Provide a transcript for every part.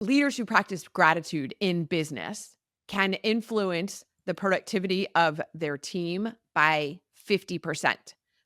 Leaders who practice gratitude in business can influence the productivity of their team by 50%.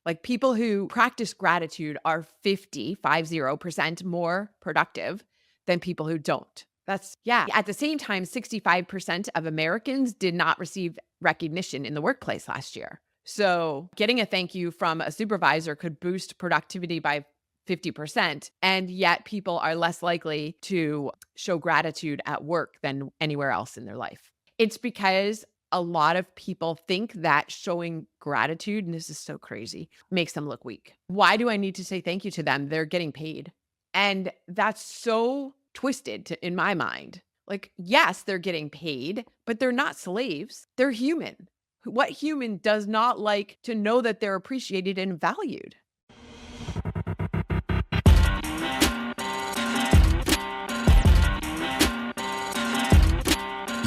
Like people who practice gratitude are 50% more productive than people who don't. At the same time, 65% of Americans did not receive recognition in the workplace last year. So getting a thank you from a supervisor could boost productivity by 50%, and yet people are less likely to show gratitude at work than anywhere else in their life. It's because a lot of people think that showing gratitude, and this is so crazy, makes them look weak. Why do I need to say thank you to them? They're getting paid. And that's so twisted in my mind. Like, yes, they're getting paid, but they're not slaves. They're human. What human does not like to know that they're appreciated and valued?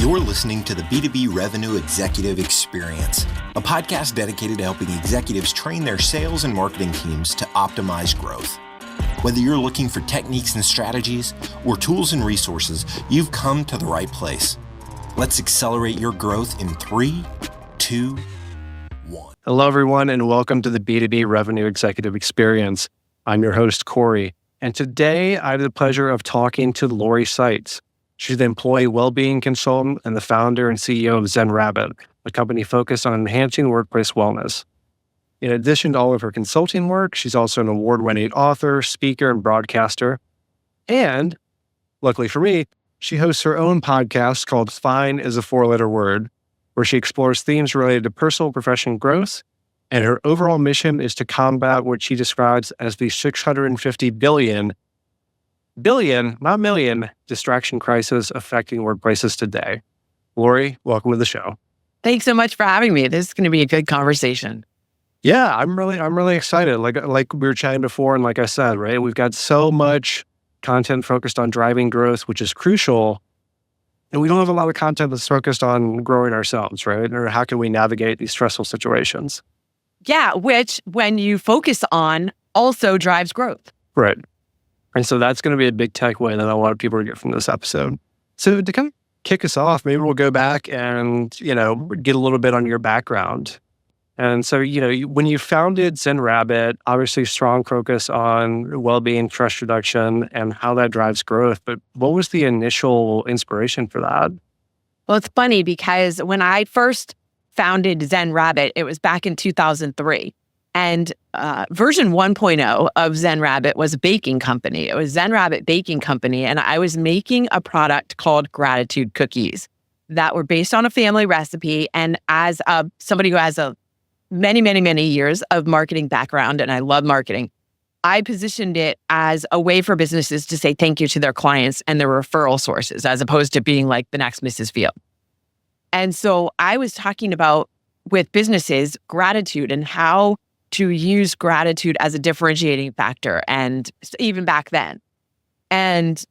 You're listening to the B2B Revenue Executive Experience, a podcast dedicated to helping executives train their sales and marketing teams to optimize growth. Whether you're looking for techniques and strategies or tools and resources, you've come to the right place. Let's accelerate your growth in 3, 2, 1. Hello, everyone, and welcome to the B2B Revenue Executive Experience. I'm your host, Corey, and today I have the pleasure of talking to Lori Saitz. She's the employee well-being consultant and the founder and CEO of Zen Rabbit, a company focused on enhancing workplace wellness. In addition to all of her consulting work, she's also an award-winning author, speaker, and broadcaster. And, luckily for me, she hosts her own podcast called Fine is a Four-Letter Word, where she explores themes related to personal and professional growth, and her overall mission is to combat what she describes as the 650 billion, not million, distraction crisis affecting workplaces today. Lori, welcome to the show. Thanks so much for having me. This is going to be a good conversation. Yeah, I'm really excited. Like we were chatting before, and like I said, right, we've got so much content focused on driving growth, which is crucial, and we don't have a lot of content that's focused on growing ourselves, right? Or how can we navigate these stressful situations? Yeah, which when you focus on also drives growth. Right. And so that's going to be a big takeaway that I want people to get from this episode. So to kind of kick us off, maybe we'll go back and, get a little bit on your background. And so, when you founded Zen Rabbit, obviously strong focus on well-being, stress reduction, and how that drives growth. But what was the initial inspiration for that? Well, it's funny because when I first founded Zen Rabbit, it was back in 2003. And version 1.0 of Zen Rabbit was a baking company. It was Zen Rabbit Baking Company. And I was making a product called gratitude cookies that were based on a family recipe. And as somebody who has a many years of marketing background, and I love marketing, I positioned it as a way for businesses to say thank you to their clients and their referral sources, as opposed to being like the next Mrs. Field. And so I was talking about with businesses gratitude and how to use gratitude as a differentiating factor, and even back then. And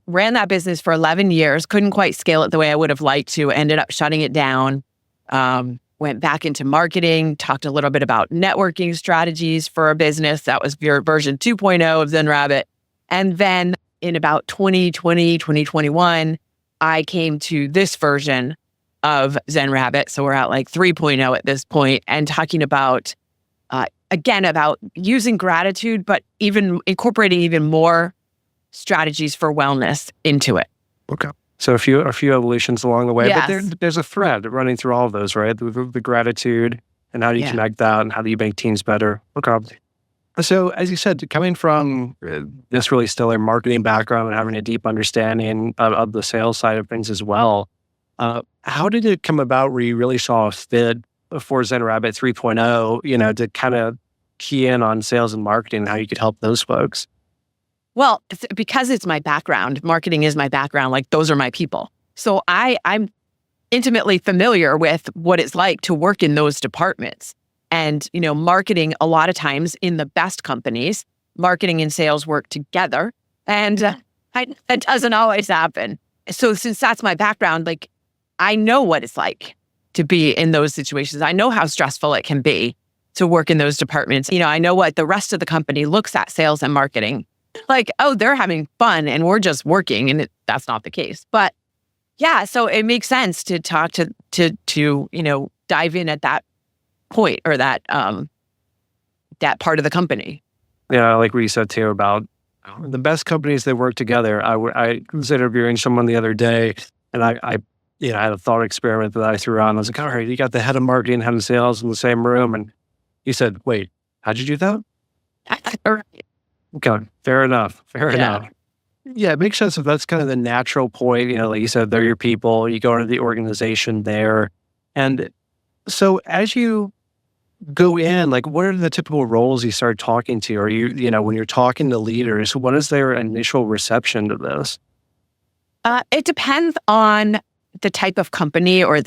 ran that business for 11 years, couldn't quite scale it the way I would have liked to, ended up shutting it down, went back into marketing, talked a little bit about networking strategies for a business. That was your version 2.0 of Zen Rabbit. And then in about 2020, 2021, I came to this version of Zen Rabbit. So we're at like 3.0 at this point, and talking about again, about using gratitude, but even incorporating even more strategies for wellness into it. Okay. So a few evolutions along the way, Yes. But there's a thread running through all of those, right? The gratitude, and how do you connect that, and how do you make teams better? Okay. So as you said, coming from this really stellar marketing background and having a deep understanding of the sales side of things as well, how did it come about where you really saw a fit for Zen Rabbit 3.0, to kind of key in on sales and marketing and how you could help those folks? Well, because it's my background, marketing is my background, like those are my people. So I'm intimately familiar with what it's like to work in those departments. And, marketing, a lot of times in the best companies, marketing and sales work together. And that doesn't always happen. So since that's my background, like I know what it's like to be in those situations. I know how stressful it can be to work in those departments. I know what the rest of the company looks at sales and marketing like, oh, they're having fun and we're just working, and that's not the case. But yeah, so it makes sense to talk to dive in at that point, or that that part of the company. Yeah, like what you said too about the best companies that work together. I was interviewing someone the other day, and I had a thought experiment that I threw on. I was like, all right, you got the head of marketing, head of sales in the same room, and he said, "Wait, how'd you do that?" Okay, fair enough. Fair enough. Yeah, it makes sense if that's kind of the natural point. Like you said, they're your people. You go into the organization there, and so as you go in, like, what are the typical roles you start talking to? Or when you're talking to leaders, what is their initial reception to this? It depends on the type of company, or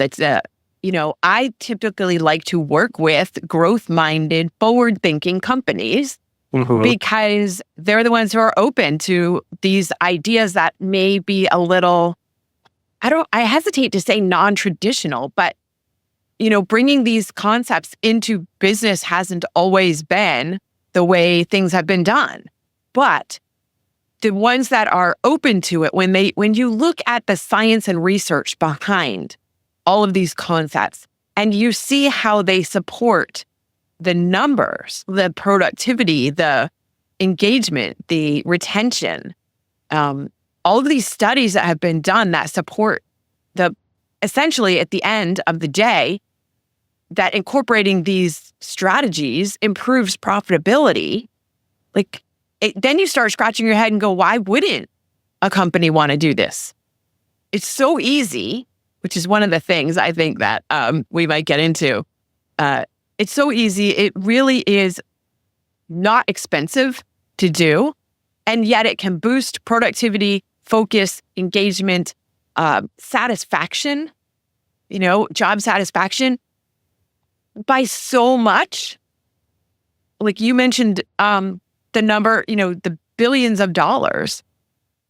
I typically like to work with growth-minded, forward-thinking companies, Mhm. because they're the ones who are open to these ideas that may be a little, I hesitate to say non-traditional, but bringing these concepts into business hasn't always been the way things have been done. But the ones that are open to it, when you look at the science and research behind all of these concepts, and you see how they support the numbers, the productivity, the engagement, the retention, all of these studies that have been done that support essentially at the end of the day, that incorporating these strategies improves profitability, then you start scratching your head and go, why wouldn't a company want to do this? It's so easy, which is one of the things I think that we might get into. It's so easy. It really is not expensive to do, and yet it can boost productivity, focus, engagement, satisfaction, job satisfaction by so much. Like you mentioned, the number, the billions of dollars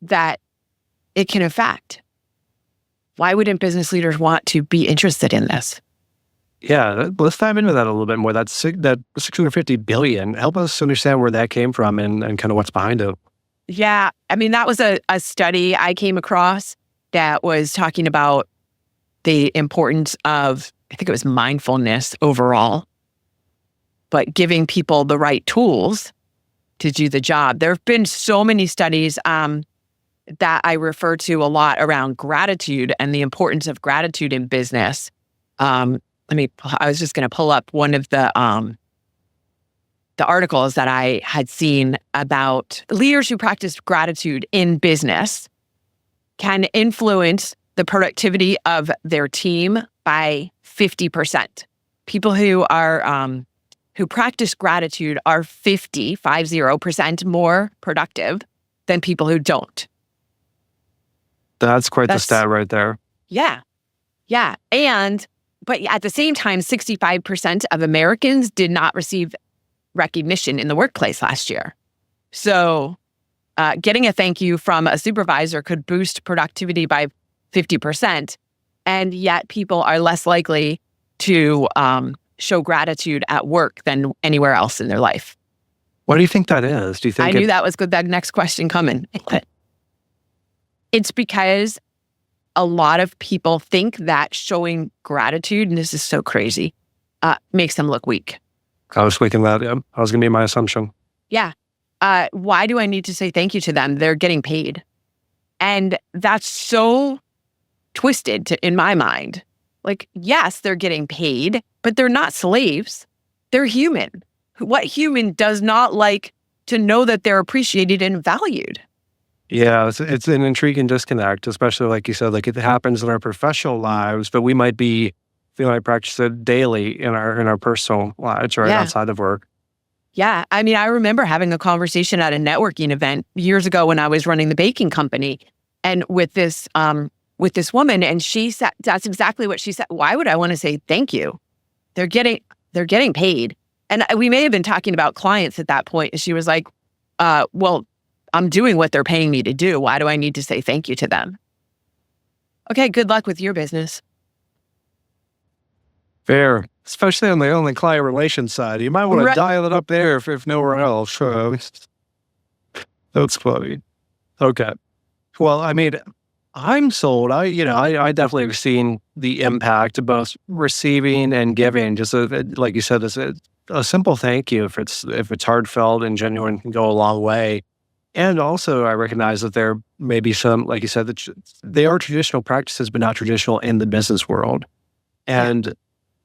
that it can affect. Why wouldn't business leaders want to be interested in this? Yeah, let's dive into that a little bit more. That 650 billion. Help us understand where that came from and kind of what's behind it. Yeah, I mean, that was a study I came across that was talking about the importance of, I think it was mindfulness overall, but giving people the right tools to do the job. There have been so many studies that I refer to a lot around gratitude and the importance of gratitude in business. I was just going to pull up one of the articles that I had seen about leaders who practice gratitude in business can influence the productivity of their team by 50%. People who are who practice gratitude are 50% more productive than people who don't. That's quite the stat right there. Yeah. But at the same time, 65% of Americans did not receive recognition in the workplace last year. So getting a thank you from a supervisor could boost productivity by 50%. And yet people are less likely to show gratitude at work than anywhere else in their life. What do you think that is? Do you think I knew that was good, that next question coming. It's because a lot of people think that showing gratitude, and this is so crazy, makes them look weak. I was thinking that. Yeah, that was going to be my assumption. Yeah. Why do I need to say thank you to them? They're getting paid. And that's so twisted in my mind. Like, yes, they're getting paid, but they're not slaves. They're human. What human does not like to know that they're appreciated and valued? Yeah, it's an intriguing disconnect, especially like you said, like it happens in our professional lives, but we might practice it daily in our personal lives, right, outside of work. Yeah, I mean, I remember having a conversation at a networking event years ago when I was running the baking company, and with this woman, and she said, that's exactly what she said. Why would I want to say thank you? They're getting paid. And we may have been talking about clients at that point. And she was like, well, I'm doing what they're paying me to do. Why do I need to say thank you to them? Okay, good luck with your business. Fair, especially on the client relations side. You might want to dial it up there if nowhere else. That's funny. Okay. Well, I mean, I'm sold. I definitely have seen the impact of both receiving and giving. Just like you said, a simple thank you, if it's heartfelt and genuine, can go a long way. And also, I recognize that there may be some, like you said, that they are traditional practices, but not traditional in the business world. And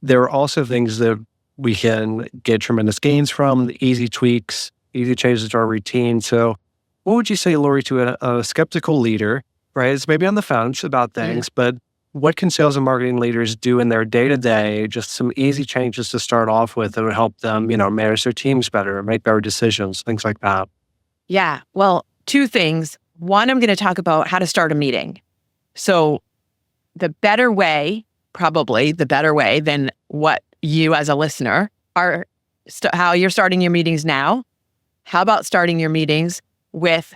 there are also things that we can get tremendous gains from, the easy tweaks, easy changes to our routine. So, what would you say, Lori, to a skeptical leader, right? It's maybe on the fence about things, but what can sales and marketing leaders do in their day-to-day, just some easy changes to start off with that would help them, manage their teams better, make better decisions, things like that? Yeah. Well, two things. One, I'm going to talk about how to start a meeting. So the better way, probably the better way than what you as a listener are, how you're starting your meetings now. How about starting your meetings with,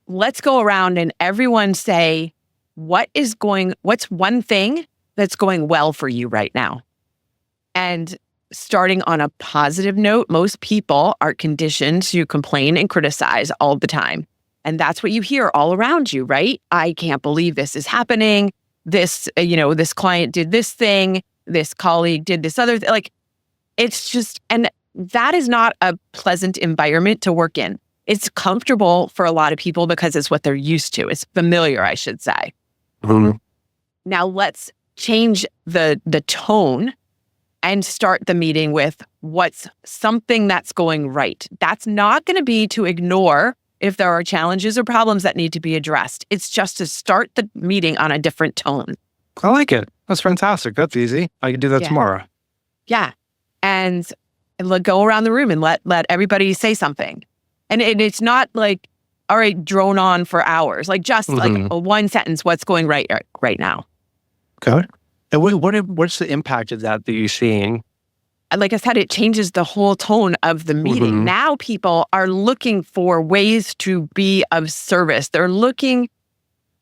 let's go around and everyone say, what's one thing that's going well for you right now? And starting on a positive note, most people are conditioned to complain and criticize all the time. And that's what you hear all around you, right? I can't believe this is happening. This client did this thing. This colleague did this other thing. Like, it's just, and that is not a pleasant environment to work in. It's comfortable for a lot of people because it's what they're used to. It's familiar, I should say. Mm-hmm. Now let's change the tone and start the meeting with what's something that's going right. That's not going to be to ignore if there are challenges or problems that need to be addressed. It's just to start the meeting on a different tone. I like it. That's fantastic. That's easy. I can do that tomorrow. Yeah. And go around the room and let everybody say something. And it's not like, all right, drone on for hours. Like just like a one sentence, what's going right now. Okay. And what's the impact of that you're seeing? Like I said, it changes the whole tone of the meeting. Now people are looking for ways to be of service. They're looking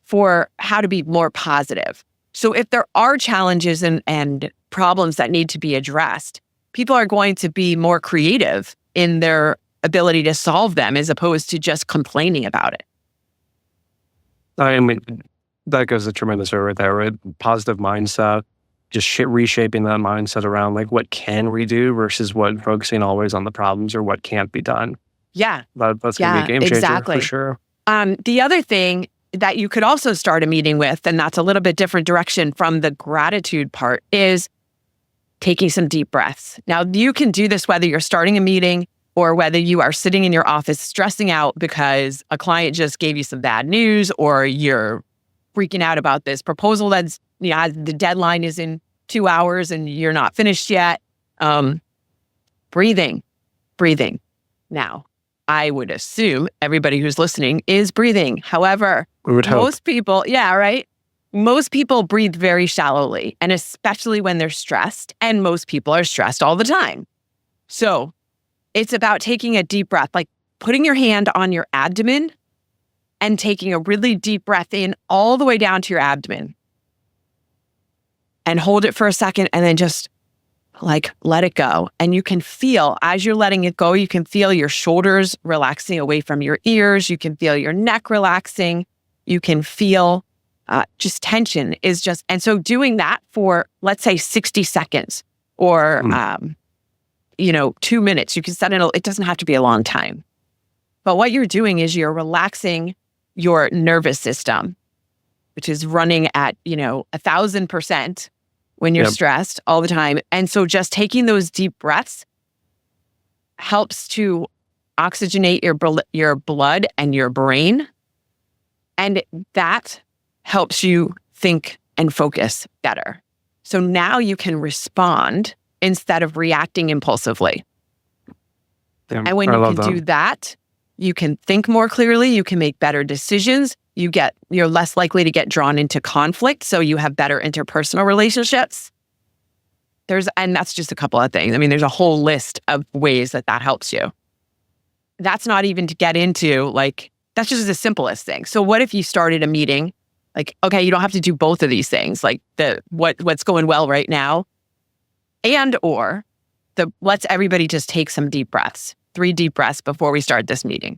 for how to be more positive. So if there are challenges and problems that need to be addressed, people are going to be more creative in their ability to solve them as opposed to just complaining about it. I mean, that goes a tremendous way right there, right? Positive mindset, just reshaping that mindset around like what can we do versus what focusing always on the problems or what can't be done. Yeah. That's going to be a game changer exactly. for sure. The other thing that you could also start a meeting with, and that's a little bit different direction from the gratitude part, is taking some deep breaths. Now, you can do this whether you're starting a meeting or whether you are sitting in your office stressing out because a client just gave you some bad news, or you're freaking out about this proposal that's, the deadline is in 2 hours and you're not finished yet. Breathing. Now, I would assume everybody who's listening is breathing. However, most people, most people breathe very shallowly, and especially when they're stressed, and most people are stressed all the time. So it's about taking a deep breath, like putting your hand on your abdomen and taking a really deep breath in all the way down to your abdomen. And hold it for a second and then just like let it go. And you can feel, as you're letting it go, you can feel your shoulders relaxing away from your ears. You can feel your neck relaxing. You can feel just tension is just, and so doing that for, let's say 60 seconds or, 2 minutes, you can set it doesn't have to be a long time. But what you're doing is you're relaxing your nervous system, which is running at, 1,000% when you're stressed all the time. And so just taking those deep breaths helps to oxygenate your blood and your brain. And that helps you think and focus better. So now you can respond instead of reacting impulsively. Damn, and when you can do that, you can think more clearly, you can make better decisions, you're less likely to get drawn into conflict, so you have better interpersonal relationships. And that's just a couple of things. I mean, there's a whole list of ways that helps you. That's not even to get into, that's just the simplest thing. So what if you started a meeting, okay, you don't have to do both of these things, like what's going well right now, or let's everybody just take some deep breaths, 3 deep breaths before we start this meeting.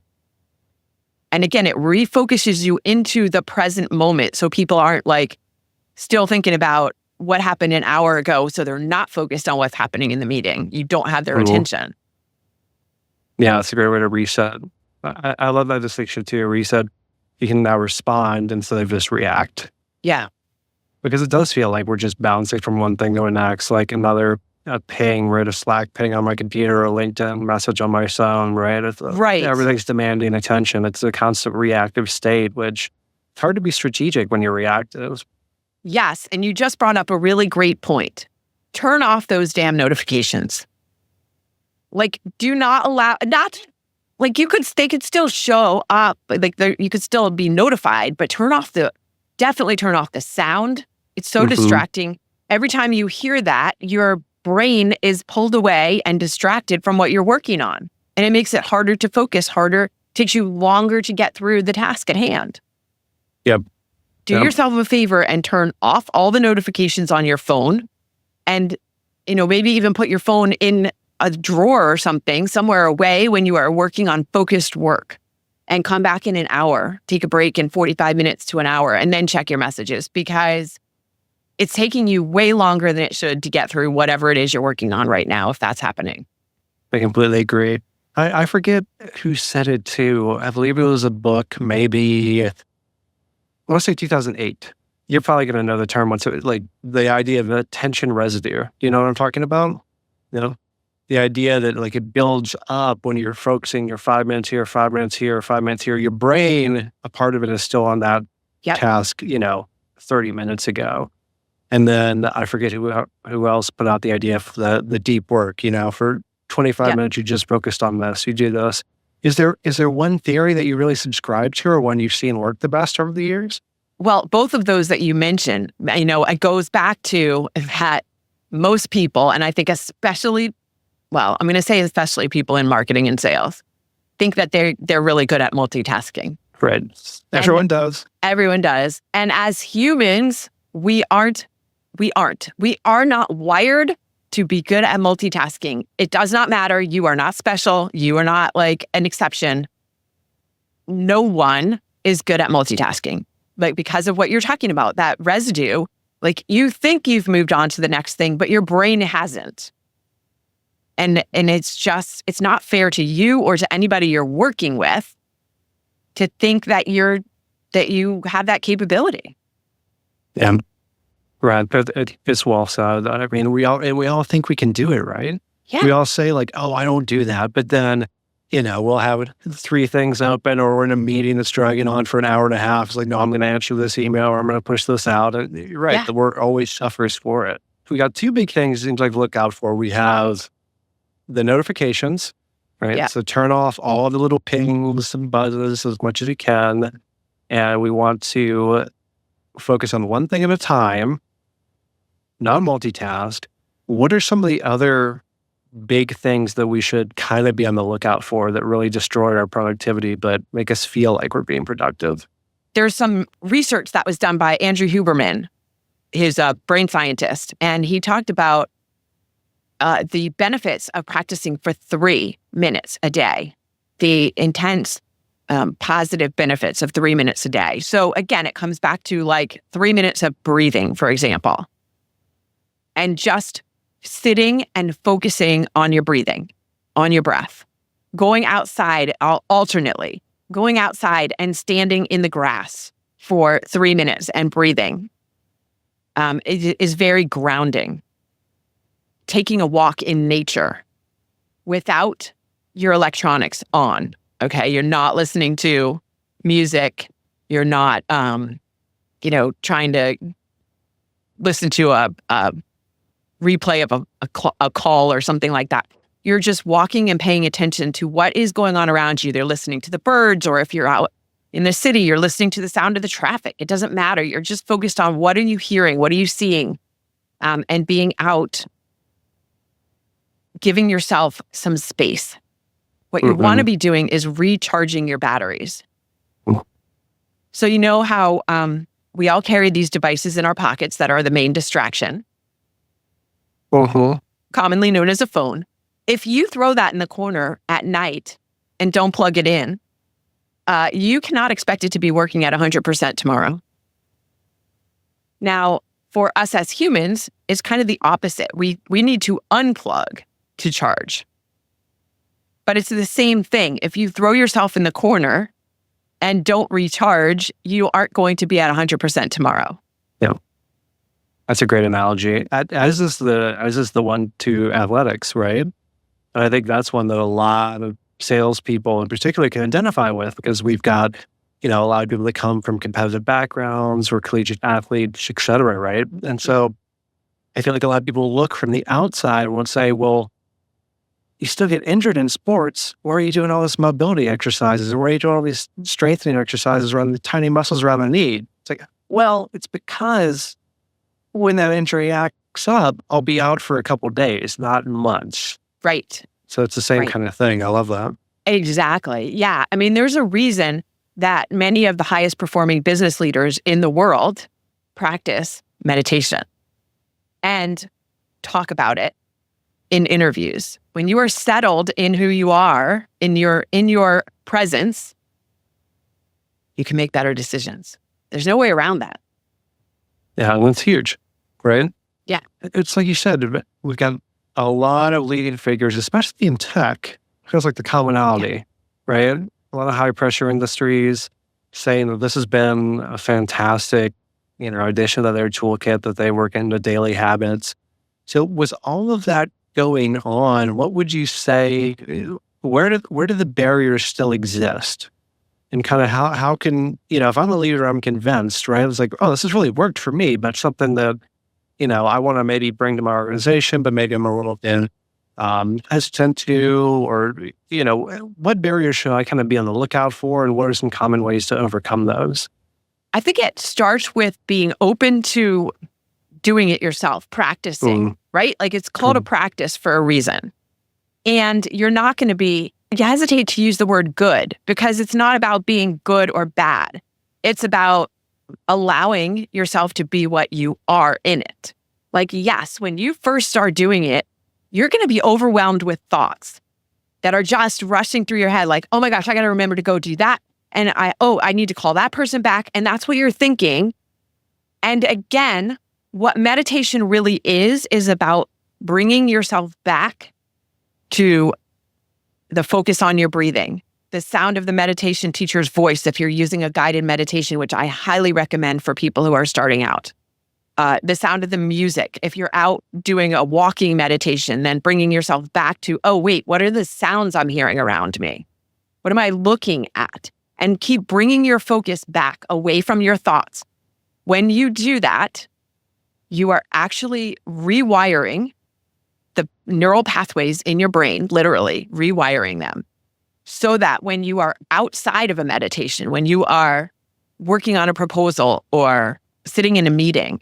And again, it refocuses you into the present moment. So people aren't like still thinking about what happened an hour ago. So they're not focused on what's happening in the meeting. You don't have their attention. Yeah, it's a great way to reset. I love that distinction too, where you said you can now respond instead of just react. Yeah. Because it does feel like we're just bouncing from one thing to the next, like another ping, right? A Slack ping on my computer or a LinkedIn message on my phone, right? Right. Everything's demanding attention. It's a constant reactive state, which it's hard to be strategic when you're reactive. Yes. And you just brought up a really great point. Turn off those damn notifications. Like, do not allow, they could still show up, like you could still be notified, but definitely turn off the sound. It's so distracting. Every time you hear that, your brain is pulled away and distracted from what you're working on. And it makes it harder to focus, takes you longer to get through the task at hand. Yep. Do yourself a favor and turn off all the notifications on your phone, and, maybe even put your phone in a drawer or something somewhere away when you are working on focused work, and come back in an hour, take a break in 45 minutes to an hour, and then check your messages, because it's taking you way longer than it should to get through whatever it is you're working on right now, if that's happening. I completely agree. I forget who said it too. I believe it was a book, maybe, I want to say 2008. You're probably going to know the term once, like the idea of attention residue. You know what I'm talking about? The idea that like it builds up when you're focusing your 5 minutes here, 5 minutes here, 5 minutes here. Your brain, a part of it is still on that task, 30 minutes ago. And then I forget who else put out the idea of the deep work, for 25 minutes, you just focused on this, you do this. Is there one theory that you really subscribe to, or one you've seen work the best over the years? Well, both of those that you mentioned, it goes back to that most people, and I think especially people in marketing and sales, think that they're really good at multitasking. Right. Everyone does. Everyone does. And as humans, we are not wired to be good at multitasking. It does not matter. You are not special. You are not like an exception. No one is good at multitasking. Like, because of what you're talking about, that residue, like you think you've moved on to the next thing, but your brain hasn't. And it's not fair to you or to anybody you're working with to think that you have that capability. Yeah. Right. It's well said. I mean, we all think we can do it, right? Yeah. We all say like, oh, I don't do that. But then, we'll have 3 things open, or we're in a meeting that's dragging on for an hour and a half. It's like, no, I'm going to answer this email, or I'm going to push this out. And you're right. The work always suffers for it. We got 2 big things it seems like to look out for. We have the notifications, right? Yeah. So turn off all the little pings and buzzes as much as you can. And we want to focus on one thing at a time, not multitask. What are some of the other big things that we should kind of be on the lookout for that really destroy our productivity but make us feel like we're being productive? There's some research that was done by Andrew Huberman. He's a brain scientist, and he talked about the benefits of practicing for 3 minutes a day, the intense positive benefits of 3 minutes a day. So again, it comes back to like 3 minutes of breathing, for example, and just sitting and focusing on your breathing, on your breath, going outside alternately, going outside and standing in the grass for 3 minutes and breathing. It is very grounding. Taking a walk in nature without your electronics on. Okay, you're not listening to music. You're not, trying to listen to a replay of a call or something like that. You're just walking and paying attention to what is going on around you. They're listening to the birds, or if you're out in the city, you're listening to the sound of the traffic. It doesn't matter. You're just focused on what are you hearing, what are you seeing, and being out, giving yourself some space. What you want to be doing is recharging your batteries. So you know how we all carry these devices in our pockets that are the main distraction, commonly known as a phone. If you throw that in the corner at night and don't plug it in, you cannot expect it to be working at 100% tomorrow. Now, for us as humans, it's kind of the opposite. We need to unplug to charge. But it's the same thing. If you throw yourself in the corner and don't recharge, you aren't going to be at 100% tomorrow. Yeah. That's a great analogy. As is the one to athletics, right? And I think that's one that a lot of salespeople in particular can identify with, because we've got, a lot of people that come from competitive backgrounds or collegiate athletes, et cetera, right? And so I feel like a lot of people look from the outside and will say, well, you still get injured in sports. Why are you doing all this mobility exercises? Or why are you doing all these strengthening exercises around the tiny muscles around the knee? It's like, well, it's because when that injury acts up, I'll be out for a couple of days, not months. Right. So it's the same kind of thing. I love that. Exactly. Yeah. I mean, there's a reason that many of the highest performing business leaders in the world practice meditation and talk about it in interviews. When you are settled in who you are, in your presence, you can make better decisions. There's no way around that. Yeah, and that's huge, right? Yeah. It's like you said, we've got a lot of leading figures, especially in tech. Feels like the commonality, right? A lot of high pressure industries saying that this has been a fantastic, addition to their toolkit that they work into daily habits. So was all of that going on? What would you say? Where do the barriers still exist? And kind of how can, if I'm a leader, I'm convinced, right? It's like, oh, this has really worked for me, but something that, I want to maybe bring to my organization, but maybe I'm a little bit hesitant to, or, what barriers should I kind of be on the lookout for? And what are some common ways to overcome those? I think it starts with being open to doing it yourself, practicing, right? Like it's called a practice for a reason. And you're not going to be, I hesitate to use the word good, because it's not about being good or bad. It's about allowing yourself to be what you are in it. Like, yes, when you first start doing it, you're going to be overwhelmed with thoughts that are just rushing through your head. Like, oh my gosh, I got to remember to go do that. And I need to call that person back. And that's what you're thinking. And again, what meditation really is about bringing yourself back to the focus on your breathing, the sound of the meditation teacher's voice if you're using a guided meditation, which I highly recommend for people who are starting out. The sound of the music. If you're out doing a walking meditation, then bringing yourself back to, oh, wait, what are the sounds I'm hearing around me? What am I looking at? And keep bringing your focus back away from your thoughts. When you do that, you are actually rewiring the neural pathways in your brain, literally rewiring them, so that when you are outside of a meditation, when you are working on a proposal or sitting in a meeting,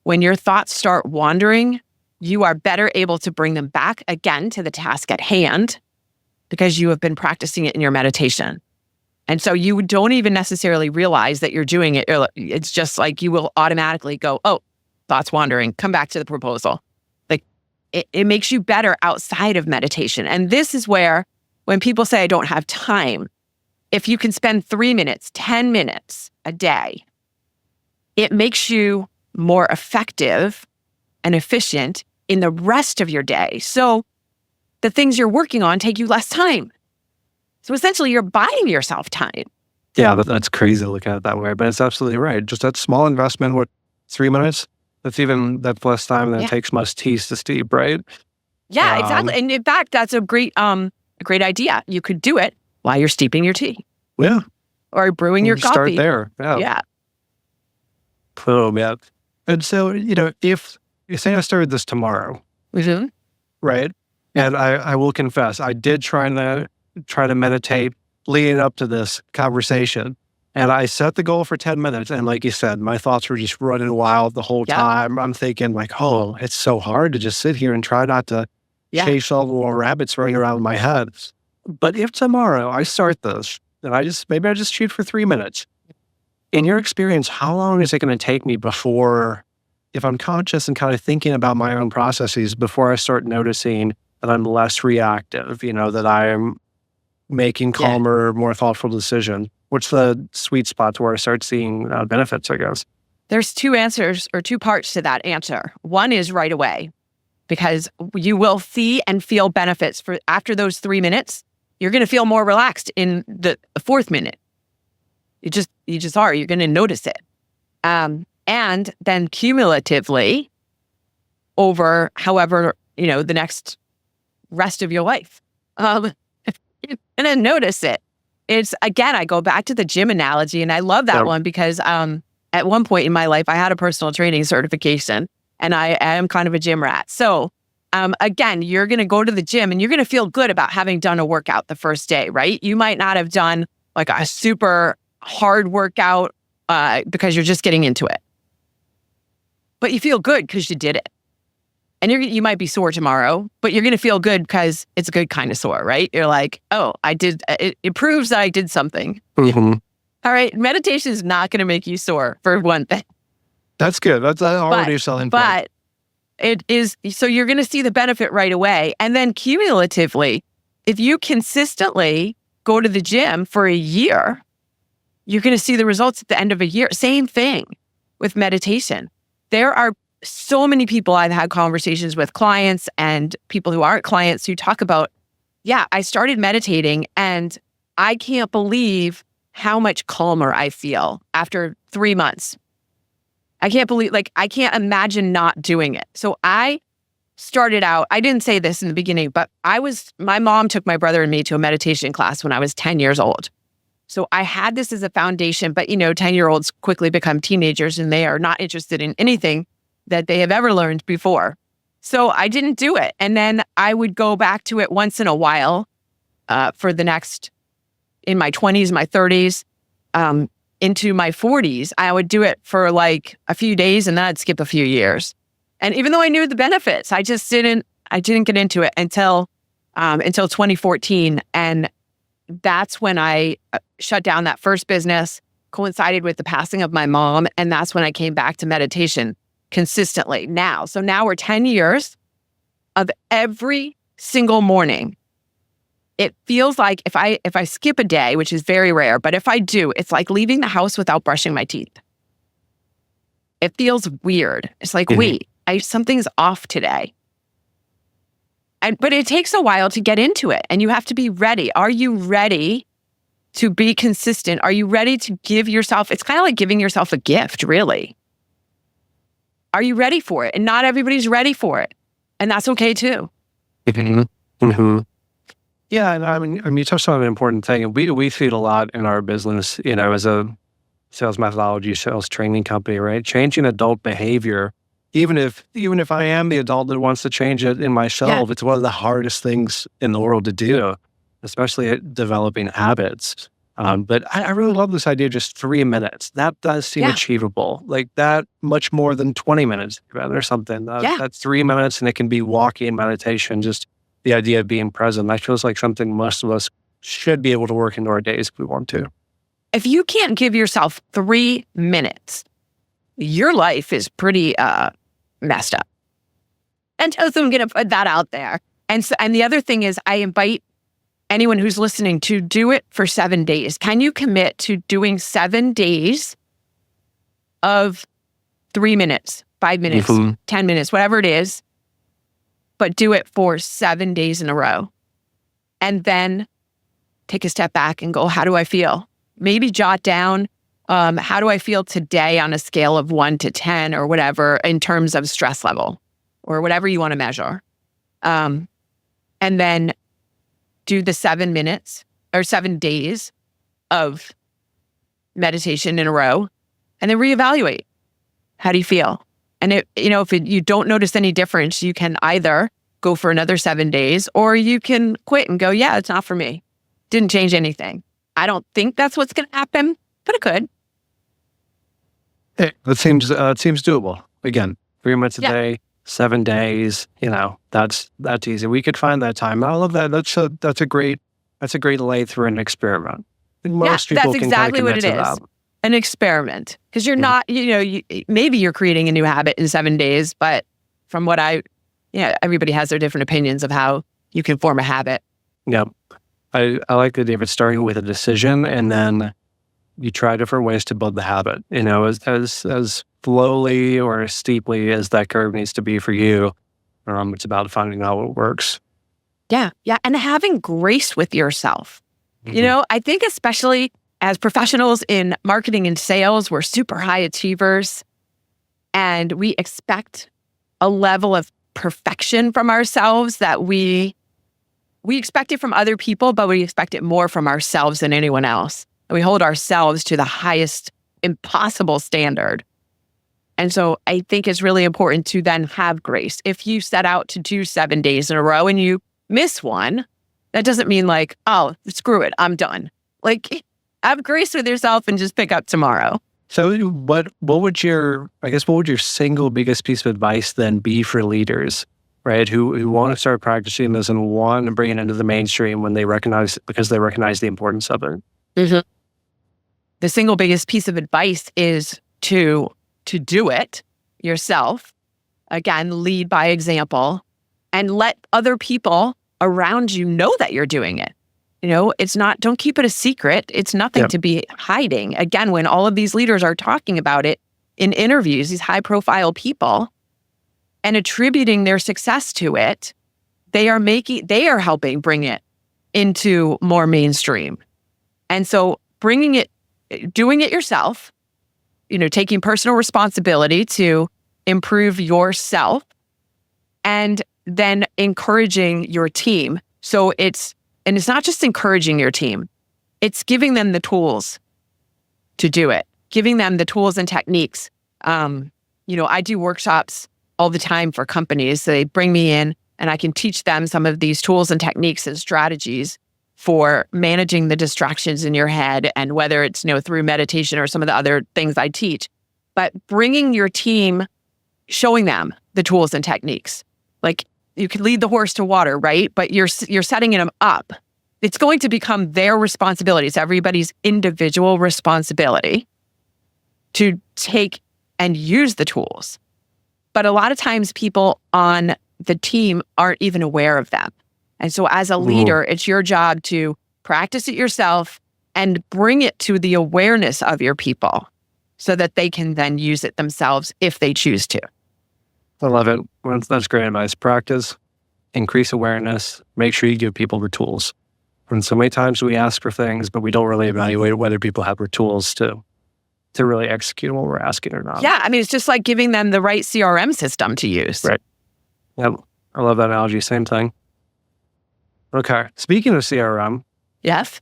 when your thoughts start wandering, you are better able to bring them back again to the task at hand because you have been practicing it in your meditation. And so you don't even necessarily realize that you're doing it. It's just like you will automatically go, oh, thoughts wandering, come back to the proposal. Like it makes you better outside of meditation. And this is where when people say, I don't have time, if you can spend 3 minutes, 10 minutes a day, it makes you more effective and efficient in the rest of your day. So the things you're working on take you less time. So essentially, you're buying yourself time. Yeah, that's crazy to look at it that way, but it's absolutely right. Just that small investment, 3 minutes? That's less time than it takes most teas to steep, right? Yeah, exactly. And in fact, that's a great idea. You could do it while you're steeping your tea. Yeah. Or brewing your coffee. Start there. Yeah. Boom, yeah. And so, if you say I started this tomorrow, right? And I will confess, I did try to meditate leading up to this conversation. And I set the goal for 10 minutes. And like you said, my thoughts were just running wild the whole time. I'm thinking like, oh, it's so hard to just sit here and try not to chase all the little rabbits running around my head. But if tomorrow I start this, and maybe I just shoot for 3 minutes. In your experience, how long is it going to take me before, if I'm conscious and kind of thinking about my own processes, before I start noticing that I'm less reactive, that I'm making calmer, more thoughtful decisions? What's the sweet spot to where I start seeing benefits, I guess? There's two answers or two parts to that answer. One is right away, because you will see and feel benefits for after those 3 minutes. You're going to feel more relaxed in the fourth minute. You just are. You're going to notice it. And then cumulatively over however, the next rest of your life, you're going to notice it. It's, again, I go back to the gym analogy, and I love that one because at one point in my life, I had a personal training certification, and I am kind of a gym rat. So again, you're going to go to the gym and you're going to feel good about having done a workout the first day, right? You might not have done like a super hard workout because you're just getting into it, but you feel good because you did it. And you might be sore tomorrow, but you're going to feel good because it's a good kind of sore, right? You're like, oh, I did. It proves that I did something. Mm-hmm. All right. Meditation is not going to make you sore, for one thing. That's good. That's already selling. But it is, so you're going to see the benefit right away. And then cumulatively, if you consistently go to the gym for a year, you're going to see the results at the end of a year. Same thing with meditation. There are so many people I've had conversations with, clients and people who aren't clients, who talk about, I started meditating and I can't believe how much calmer I feel after 3 months. I can't believe, I can't imagine not doing it. So I started out, I didn't say this in the beginning, but my mom took my brother and me to a meditation class when I was 10 years old. So I had this as a foundation, but 10-year-olds quickly become teenagers and they are not interested in anything that they have ever learned before. So I didn't do it. And then I would go back to it once in a while for the next, in my 20s, my 30s, into my 40s. I would do it for like a few days and then I'd skip a few years. And even though I knew the benefits, I didn't get into it until 2014. And that's when I shut down that first business, coincided with the passing of my mom. And that's when I came back to meditation consistently now. So now we're 10 years of every single morning. It feels like if I skip a day, which is very rare, but if I do, it's like leaving the house without brushing my teeth. It feels weird. It's like, wait, something's off today. But it takes a while to get into it, and you have to be ready. Are you ready to be consistent? Are you ready to give yourself, it's kind of like giving yourself a gift, really. Are you ready for it? And not everybody's ready for it. And that's okay too. Yeah, and I mean, you touched on an important thing, and we see it a lot in our business, as a sales methodology, sales training company, right? Changing adult behavior, even if I am the adult that wants to change it in myself, it's one of the hardest things in the world to do, especially at developing habits. But I really love this idea, just 3 minutes. That does seem achievable. Like that, much more than 20 minutes, rather, something. That's 3 minutes, and it can be walking, meditation, just the idea of being present. That feels like something most of us should be able to work into our days if we want to. If you can't give yourself 3 minutes, your life is pretty messed up. And so I'm going to put that out there. And the other thing is, I invite anyone who's listening to do it for 7 days. Can you commit to doing 7 days of 3 minutes, 5 minutes, 10 minutes, whatever it is, but do it for 7 days in a row? And then take a step back and go, how do I feel? Maybe jot down, how do I feel today on a scale of 1 to 10 or whatever in terms of stress level or whatever you want to measure. And then do the 7 minutes or 7 days of meditation in a row, and then reevaluate. How do you feel? And if you don't notice any difference, you can either go for another 7 days, or you can quit and go, yeah, it's not for me. Didn't change anything. I don't think that's what's going to happen, but it could. Hey, that seems doable. Again, 3 minutes a day, 7 days. That's easy. We could find that time. I love that. That's a great lay through an experiment. Most people that's can exactly kind of what it is. That. An experiment, because you're not. Maybe you're creating a new habit in 7 days, but from what everybody has their different opinions of how you can form a habit. Yeah. I like the idea of it starting with a decision, and then you try different ways to build the habit, as slowly or as steeply as that curve needs to be for you. It's about finding out what works. Yeah. Yeah. And having grace with yourself. I think especially as professionals in marketing and sales, we're super high achievers and we expect a level of perfection from ourselves that we expect it from other people, but we expect it more from ourselves than anyone else. And we hold ourselves to the highest impossible standard. And so I think it's really important to then have grace. If you set out to do 7 days in a row and you miss one, that doesn't mean like, oh, screw it, I'm done. Like, have grace with yourself and just pick up tomorrow. So what would your single biggest piece of advice then be for leaders, right? Who want to start practicing this and want to bring it into the mainstream because they recognize the importance of it? Mm-hmm. The single biggest piece of advice is to do it yourself. Again, lead by example and let other people around you know that you're doing it. Don't keep it a secret. It's nothing to be hiding. Again, when all of these leaders are talking about it in interviews, these high profile people, and attributing their success to it, they are helping bring it into more mainstream. And so doing it yourself, taking personal responsibility to improve yourself, and then encouraging your team. So it's not just encouraging your team, it's giving them the tools to do it, giving them the tools and techniques. I do workshops all the time for companies. So they bring me in and I can teach them some of these tools and techniques and strategies for managing the distractions in your head, and whether it's, through meditation or some of the other things I teach. But bringing your team, showing them the tools and techniques. Like, you can lead the horse to water, right? But you're setting them up. It's going to become their responsibility. It's everybody's individual responsibility to take and use the tools. But a lot of times people on the team aren't even aware of them. And so as a leader, it's your job to practice it yourself and bring it to the awareness of your people so that they can then use it themselves if they choose to. I love it. Well, that's great advice. Practice, increase awareness, make sure you give people the tools. And so many times we ask for things, but we don't really evaluate whether people have the tools to really execute what we're asking or not. Yeah, it's just like giving them the right CRM system to use. Right. Yep. I love that analogy. Same thing. Okay. Speaking of CRM. Yes.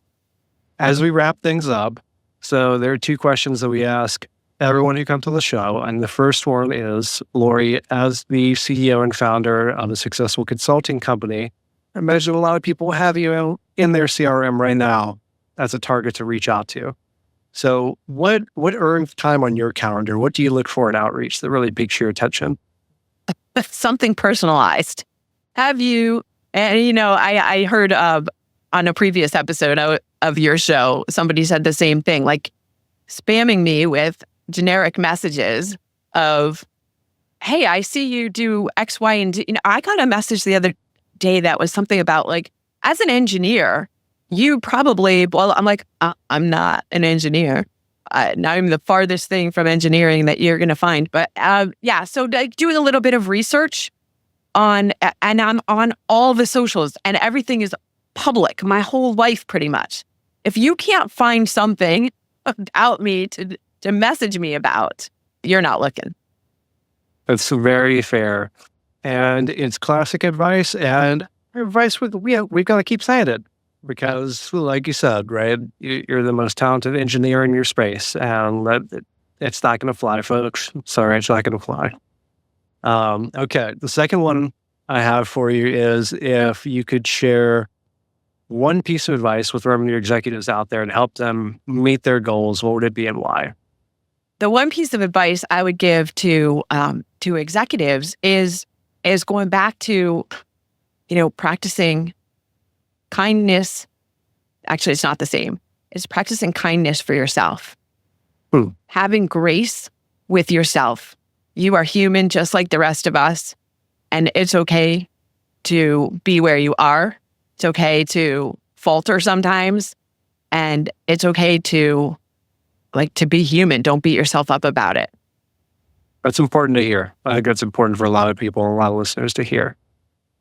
As we wrap things up, so there are 2 questions that we ask everyone who comes to the show. And the first one is, Lori, as the CEO and founder of a successful consulting company, I imagine a lot of people have you in their CRM right now as a target to reach out to. So what earns time on your calendar? What do you look for in outreach that really piques your attention? Something personalized. Have you, and I heard on a previous episode of your show, somebody said the same thing, like spamming me with generic messages of, hey, I see you do X, Y, and Z. I got a message the other day that was something about like, as an engineer, you probably, I'm like, I'm not an engineer. Now I'm the farthest thing from engineering that you're going to find. But so doing a little bit of research on all the socials, and everything is public, my whole life pretty much. If you can't find something about me to message me about, you're not looking. That's very fair. And it's classic advice, and advice we've got to keep saying it because, like you said, right, you're the most talented engineer in your space, and it's not going to fly, folks. Sorry, it's not going to fly. Okay, the second one I have for you is, if you could share one piece of advice with revenue executives out there to help them meet their goals, what would it be and why? The one piece of advice I would give to executives is going back to, practicing kindness. Actually, it's not the same. It's practicing kindness for yourself. Having grace with yourself. You are human just like the rest of us. And it's okay to be where you are. It's okay to falter sometimes. And it's okay to be human. Don't beat yourself up about it. That's important to hear. I think that's important for a lot of people and a lot of listeners to hear.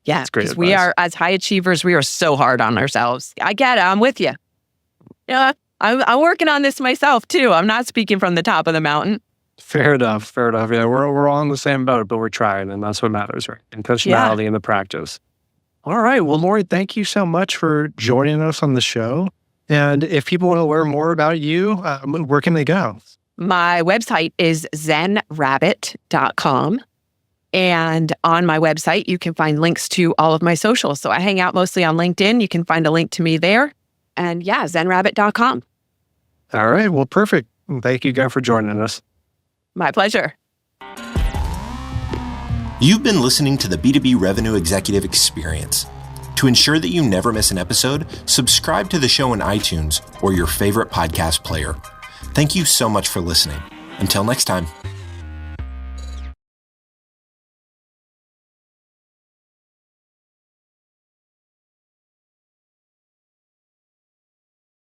Yeah, That's great because advice. we are, as high achievers, we are so hard on ourselves. I get it. I'm with you. Yeah, I'm working on this myself too. I'm not speaking from the top of the mountain. Fair enough. Fair enough. Yeah, we're all in the same boat, but we're trying, and that's what matters, right? Intentionality in the practice. All right. Well, Lori, thank you so much for joining us on the show. And if people want to learn more about you, where can they go? My website is zenrabbit.com. And on my website, you can find links to all of my socials. So I hang out mostly on LinkedIn. You can find a link to me there. And yeah, zenrabbit.com. All right. Well, perfect. Thank you again for joining us. My pleasure. You've been listening to the B2B Revenue Executive Experience. To ensure that you never miss an episode, subscribe to the show in iTunes or your favorite podcast player. Thank you so much for listening. Until next time.